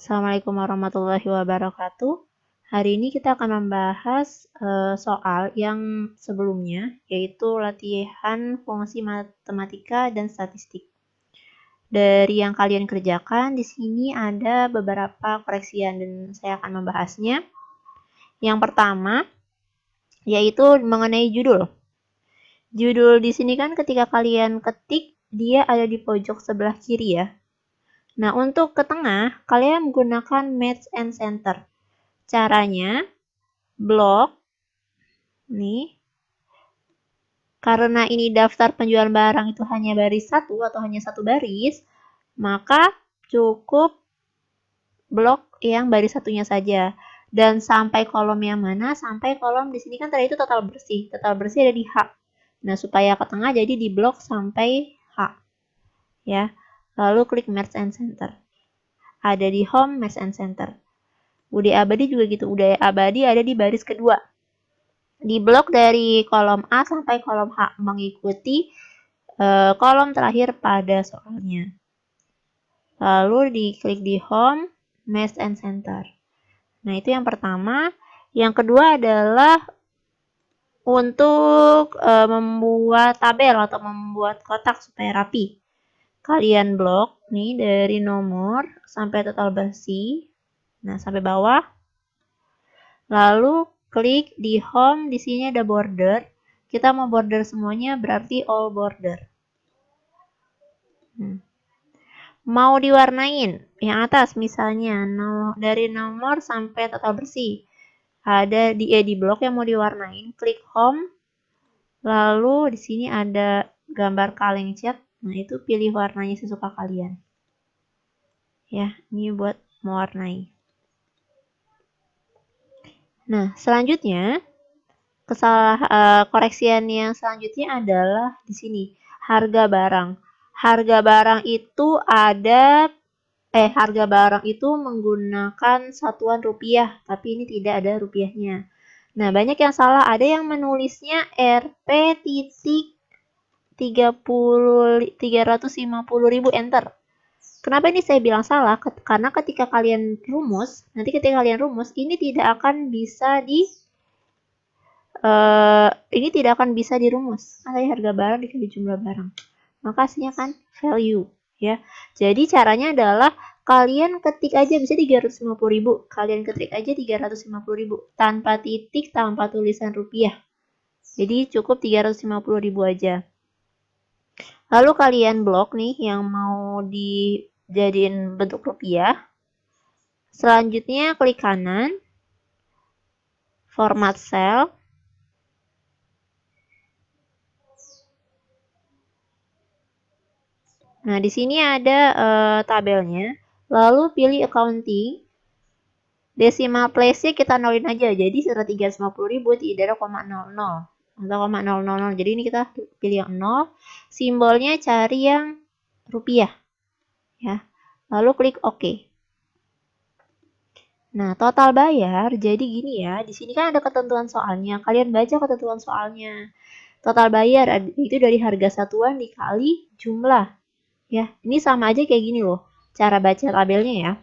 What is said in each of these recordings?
Assalamualaikum warahmatullahi wabarakatuh. Hari ini kita akan membahas soal yang sebelumnya, yaitu latihan fungsi matematika dan statistik. Dari yang kalian kerjakan, di sini ada beberapa koreksian dan saya akan membahasnya. Yang pertama, yaitu mengenai judul. Judul di sini kan ketika kalian ketik, dia ada di pojok sebelah kiri ya. Nah, untuk ke tengah, kalian menggunakan Match and Center. Caranya, blok, nih, karena ini daftar penjualan barang itu hanya baris satu atau hanya satu baris, maka cukup blok yang baris satunya saja. Dan sampai kolom yang mana? Sampai kolom di sini kan tadi itu total bersih. Total bersih ada di H. Nah, supaya ke tengah jadi di blok sampai H. Ya. Lalu klik Merge and Center. Ada di Home, Merge and Center. UD abadi juga gitu. UD abadi ada di baris kedua. Di blok dari kolom A sampai kolom H mengikuti kolom terakhir pada soalnya. Lalu diklik di Home, Match and Center. Nah, itu yang pertama. Yang kedua adalah untuk membuat tabel atau membuat kotak supaya rapi. Kalian blok nih dari nomor sampai total bersih. Nah, sampai bawah. Lalu klik di Home, di sini ada border. Kita mau border semuanya berarti all border. Mau diwarnain yang atas misalnya dari nomor sampai total bersih. Ada di blok yang mau diwarnain, klik Home. Lalu di sini ada gambar kaleng cat. Nah, itu pilih warnanya sesuka kalian. Ya, ini buat mewarnai. Nah, selanjutnya koreksian yang selanjutnya adalah di sini harga barang. Harga barang itu harga barang itu menggunakan satuan rupiah, tapi ini tidak ada rupiahnya. Nah, banyak yang salah. Ada yang menulisnya Rp titik 350.000 enter. Kenapa ini saya bilang salah? Karena ketika kalian rumus, ini tidak akan bisa dirumus. Ada harga barang dikali jumlah barang. Maka hasilnya kan value, ya. Jadi caranya adalah kalian ketik aja bisa 350.000. Kalian ketik aja 350.000 tanpa titik, tanpa tulisan rupiah. Jadi cukup 350.000 aja. Lalu kalian blok nih yang mau dijadiin bentuk rupiah. Selanjutnya klik kanan, format cell. Nah, di sini ada tabelnya. Lalu pilih accounting. Decimal place-nya kita nolin aja. Jadi 350.000 tidak ada 0,00 atau 0,000. Jadi ini kita pilih yang 0. Simbolnya cari yang rupiah. Ya. Lalu klik OK. Nah, total bayar jadi gini ya. Di sini kan ada ketentuan soalnya. Kalian baca ketentuan soalnya. Total bayar itu dari harga satuan dikali jumlah. Ya, ini sama aja kayak gini loh. Cara baca tabelnya ya.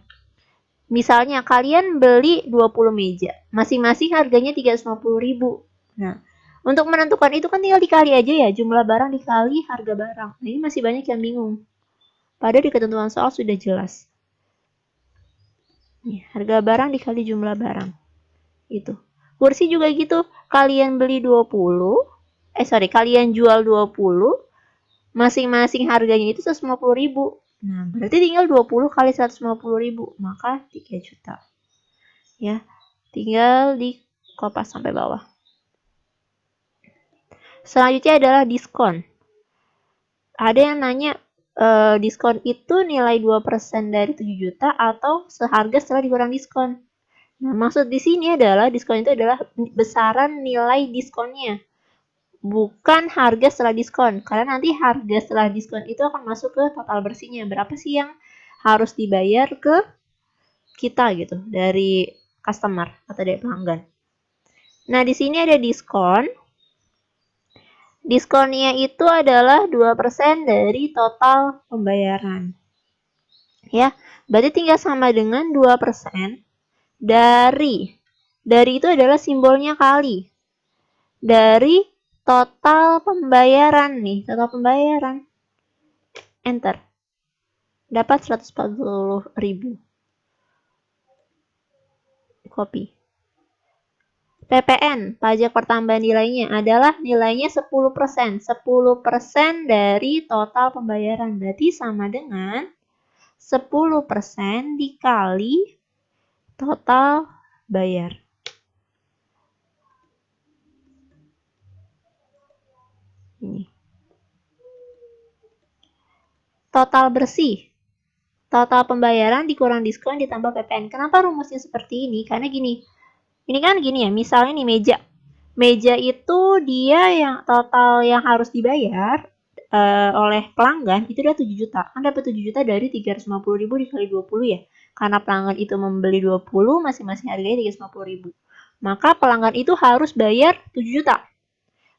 Misalnya kalian beli 20 meja. Masing-masing harganya 350.000. Nah, untuk menentukan itu kan tinggal dikali aja ya. Jumlah barang dikali harga barang. Nah, ini masih banyak yang bingung. Padahal di ketentuan soal sudah jelas. Nih, harga barang dikali jumlah barang. Itu. Kursi juga gitu. Kalian beli 20. Kalian jual 20. Masing-masing harganya itu 150.000. Nah, berarti tinggal 20 kali 150.000. Maka 3 juta. Ya. Tinggal di kopas sampai bawah. Selanjutnya adalah diskon. Ada yang nanya, diskon itu nilai 2% dari 7 juta atau seharga setelah dikurang diskon. Nah, maksud di sini adalah diskon itu adalah besaran nilai diskonnya. Bukan harga setelah diskon. Karena nanti harga setelah diskon itu akan masuk ke total bersihnya. Berapa sih yang harus dibayar ke kita gitu dari customer atau dari pelanggan. Nah, di sini ada diskon. Diskonnya itu adalah 2% dari total pembayaran. Ya, berarti tinggal sama dengan 2% dari itu adalah simbolnya kali. Dari total pembayaran nih, total pembayaran. Enter. Dapat 140.000. Copy. PPN, pajak pertambahan nilainya adalah nilainya 10%. 10% dari total pembayaran. Berarti sama dengan 10% dikali total bayar. Ini. Total bersih. Total pembayaran dikurang diskon ditambah PPN. Kenapa rumusnya seperti ini? Karena gini. Ini kan gini ya, misalnya nih meja. Meja itu dia yang total yang harus dibayar oleh pelanggan itu udah 7 juta. Kan dapat 7 juta dari 350.000 dikali 20 ya. Karena pelanggan itu membeli 20, masing-masing harganya 350.000. Maka pelanggan itu harus bayar 7 juta.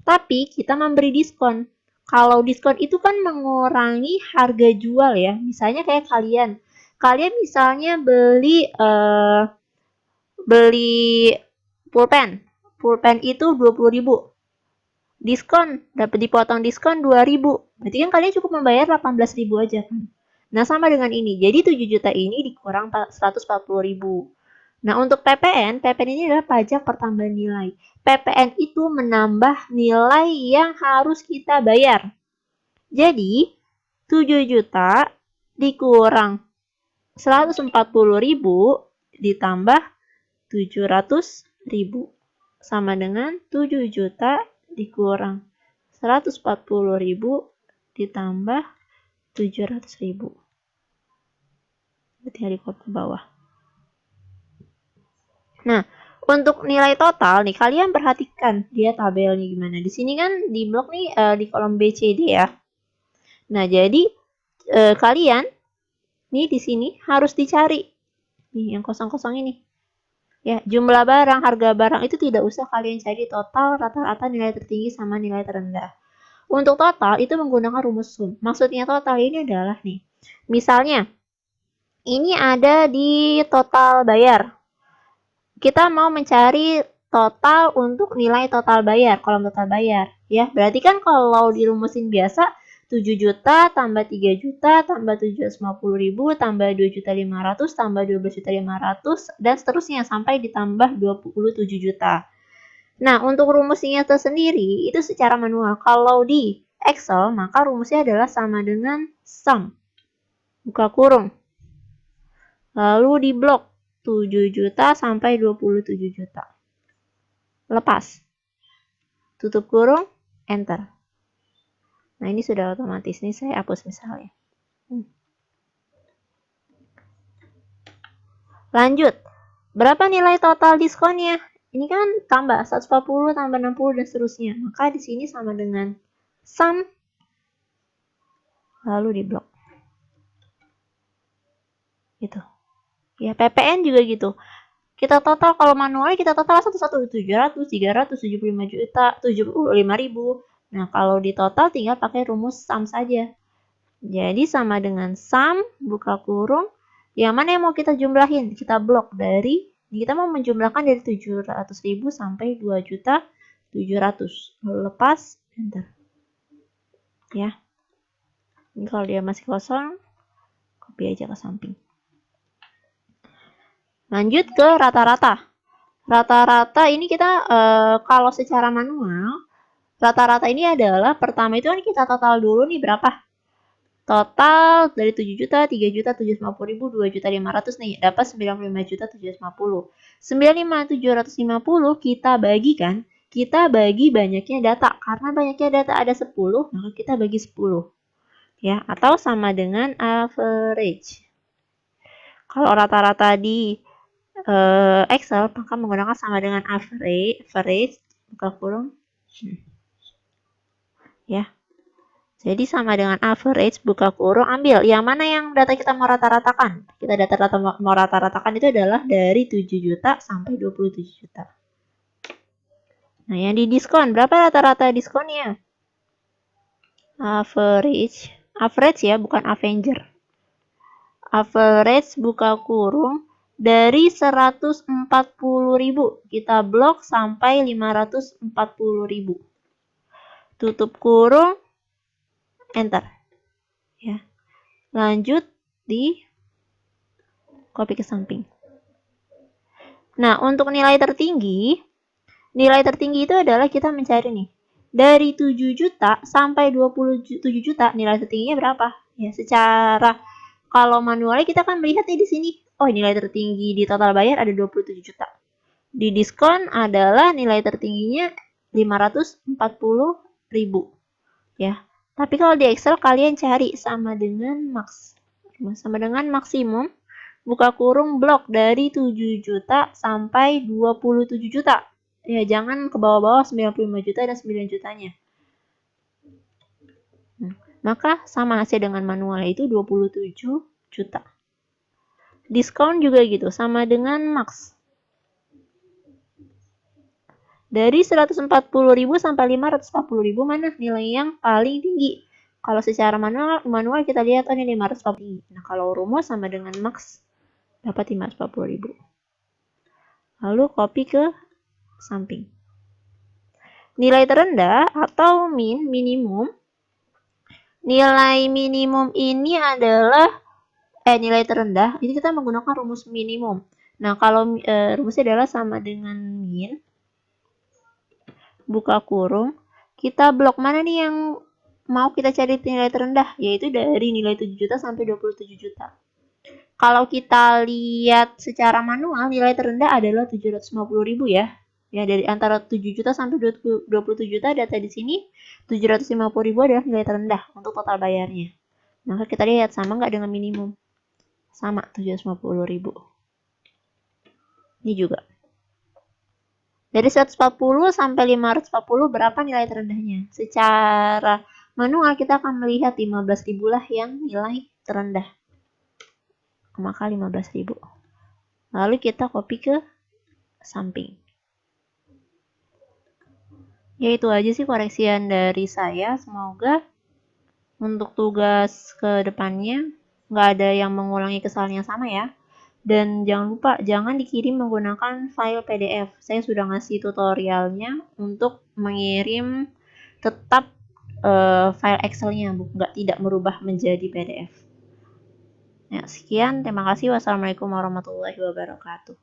Tapi kita memberi diskon. Kalau diskon itu kan mengurangi harga jual ya. Misalnya kayak kalian. Kalian misalnya beli pulpen. Pulpen itu 20.000. Diskon, dapat dipotong diskon 2.000. Berarti kan kalian cukup membayar 18.000 aja kan. Nah, sama dengan ini. Jadi 7 juta ini dikurang 140.000. Nah, untuk PPN ini adalah pajak pertambahan nilai. PPN itu menambah nilai yang harus kita bayar. Jadi, 7 juta dikurang 140.000 ditambah 700.000 sama dengan 7 juta dikurang 140.000 ditambah 700.000. Berarti di ke bawah. Nah, untuk nilai total nih kalian perhatikan dia tabelnya gimana. Di sini kan di blok nih di kolom B, C, D ya. Nah, jadi kalian nih di sini harus dicari nih yang kosong-kosong ini. Ya, jumlah barang, harga barang itu tidak usah kalian cari total rata-rata nilai tertinggi sama nilai terendah. Untuk total itu menggunakan rumus sum. Maksudnya total ini adalah nih. Misalnya ini ada di total bayar. Kita mau mencari total untuk nilai total bayar, kolom total bayar. Ya, berarti kan kalau dirumusin biasa 7 juta tambah 3 juta tambah 750.000 tambah 2.500.000 tambah 12.500.000 dan seterusnya sampai ditambah 27 juta. Nah, untuk rumusnya tersendiri itu secara manual. Kalau di Excel, maka rumusnya adalah sama dengan sum. Buka kurung. Lalu di blok 7 juta sampai 27 juta. Lepas. Tutup kurung, enter. Nah, ini sudah otomatis. Ini saya hapus misalnya. Lanjut. Berapa nilai total diskonnya? Ini kan tambah 140 tambah 60 dan seterusnya. Maka di sini sama dengan sum lalu di blok. Gitu. Ya, PPN juga gitu. Kita total kalau manual kita total 1.700, 375 juta, 75.000. Nah, kalau di total tinggal pakai rumus sum saja. Jadi sama dengan sum buka kurung yang mana yang mau kita jumlahin? Kita blok dari kita mau menjumlahkan dari 700.000 sampai 2.700.000. Lalu lepas enter. Ya. Ini kalau dia masih kosong, copy aja ke samping. Lanjut ke rata-rata. Rata-rata ini kita kalau secara manual, rata-rata ini adalah pertama itu kan kita total dulu nih berapa? Total dari 7 juta, 3 juta, 750.000, 2 juta 500 nih. Dapat 95 juta 750. 95.750 kita bagikan. Kita bagi banyaknya data. Karena banyaknya data ada 10, maka kita bagi 10. Ya, atau sama dengan average. Kalau rata-rata di Excel maka menggunakan sama dengan average buka kurung ya. Jadi sama dengan average buka kurung ambil yang mana yang data kita mau rata-ratakan. Kita data mau rata-ratakan itu adalah dari 7 juta sampai 27 juta. Nah, yang di diskon berapa rata-rata diskonnya? Average ya, bukan Avenger. average buka kurung dari 140.000 kita blok sampai 540.000. Tutup kurung, enter. Ya. Lanjut di copy ke samping. Nah, untuk nilai tertinggi itu adalah kita mencari nih. Dari 7 juta sampai 27 juta, nilai tertingginya berapa? Ya, secara kalau manualnya kita kan melihat nih di sini. Oh, nilai tertinggi di total bayar ada 27 juta. Di diskon adalah nilai tertingginya 540.000. Ya. Tapi kalau di Excel kalian cari sama dengan max. Sama dengan maksimum buka kurung blok dari 7 juta sampai 27 juta. Ya, jangan ke bawah-bawah 95 juta dan 9 jutanya. Maka sama hasil dengan manual itu 27 juta. Diskon juga gitu, sama dengan max. Dari 140.000 sampai 540.000 mana nilai yang paling tinggi? Kalau secara manual kita lihat ini 540. Nah, kalau rumus sama dengan max dapat 540.000. Lalu copy ke samping. Nilai terendah atau minimum. Nilai minimum ini adalah nilai terendah. Jadi kita menggunakan rumus minimum. Nah, kalau rumusnya adalah sama dengan min buka kurung, kita blok mana nih yang mau kita cari nilai terendah, yaitu dari nilai 7 juta sampai 27 juta. Kalau kita lihat secara manual, nilai terendah adalah 750.000 ya. Ya, dari antara 7 juta sampai 27 juta data di sini, 750.000 adalah nilai terendah untuk total bayarnya. Maka kita lihat sama nggak dengan minimum? Sama, 750.000. Ini juga. Dari 140 sampai 540 berapa nilai terendahnya? Secara manual kita akan melihat 15.000 lah yang nilai terendah. Maka 15.000. Lalu kita copy ke samping. Ya itu aja sih koreksian dari saya. Semoga untuk tugas ke depannya nggak ada yang mengulangi kesalahan yang sama ya. Dan jangan lupa, jangan dikirim menggunakan file PDF. Saya sudah ngasih tutorialnya untuk mengirim tetap file Excel-nya, tidak merubah menjadi PDF. Ya, sekian. Terima kasih. Wassalamualaikum warahmatullahi wabarakatuh.